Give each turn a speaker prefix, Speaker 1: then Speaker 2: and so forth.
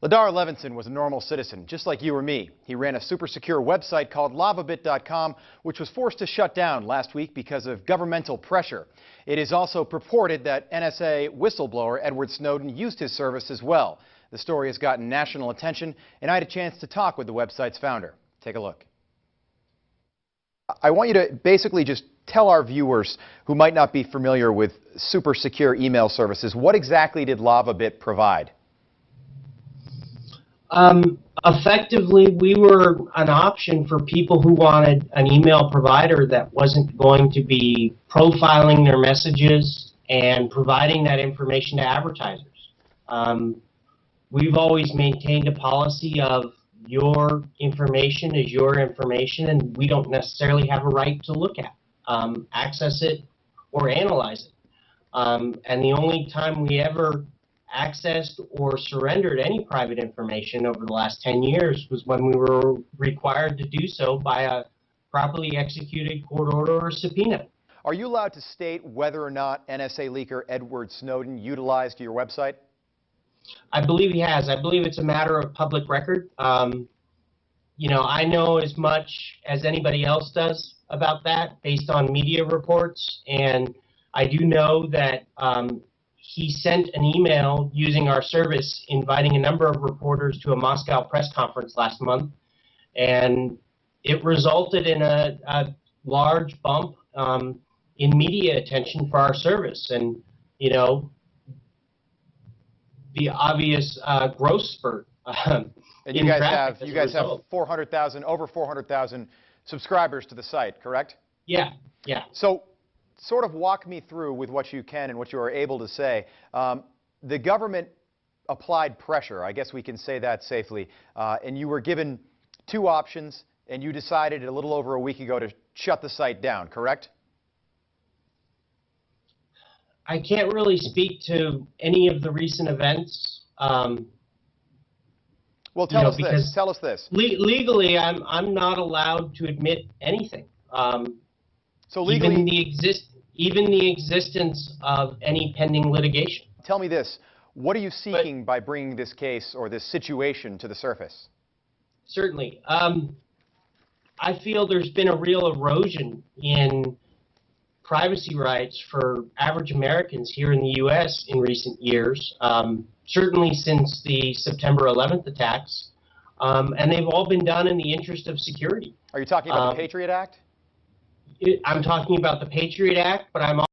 Speaker 1: Ladar Levison was a normal citizen, just like you or me. He ran a super secure website called LAVABIT.com, which was forced to shut down last week because of governmental pressure. It is also purported that NSA whistleblower Edward Snowden used his service as well. The story has gotten national attention, and I had a chance to talk with the website's founder. Take a look. I want you to basically just tell our viewers who might not be familiar with super secure email services, what exactly did LAVABIT provide?
Speaker 2: Effectively, we were an option for people who wanted an email provider that wasn't going to be profiling their messages and providing that information to advertisers. We've always maintained a policy of your information is your information, and we don't necessarily have a right to look at, access it, or analyze it. And the only time we ever accessed or surrendered any private information over the last 10 years was when we were required to do so by a properly executed court order or subpoena.
Speaker 1: Are you allowed to state whether or not NSA leaker Edward Snowden utilized your website?
Speaker 2: I believe he has. I believe it's a matter of public record. You know, I know as much as anybody else does about that based on media reports, and I do know that he sent an email using our service inviting a number of reporters to a Moscow press conference last month, and it resulted in a large bump in media attention for our service. And, you know, the obvious growth spurt.
Speaker 1: And you guys have over 400,000 subscribers to the site, correct?
Speaker 2: Yeah, yeah.
Speaker 1: So sort of walk me through with what you can and what you are able to say. The government applied pressure, I guess we can say that safely, and you were given two options, and you decided a little over a week ago to shut the site down, correct?
Speaker 2: I can't really speak to any of the recent events.
Speaker 1: Well, tell us this. Tell us this.
Speaker 2: Legally, I'm not allowed to admit anything.
Speaker 1: So legally,
Speaker 2: even the existence of any pending litigation.
Speaker 1: Tell me this. What are you seeking by bringing this case or this situation to the surface?
Speaker 2: Certainly. I feel there's been a real erosion in privacy rights for average Americans here in the U.S. in recent years, certainly since the September 11th attacks, and they've all been done in the interest of security.
Speaker 1: Are you talking about the Patriot Act?
Speaker 2: I'm talking about the Patriot Act, but I'm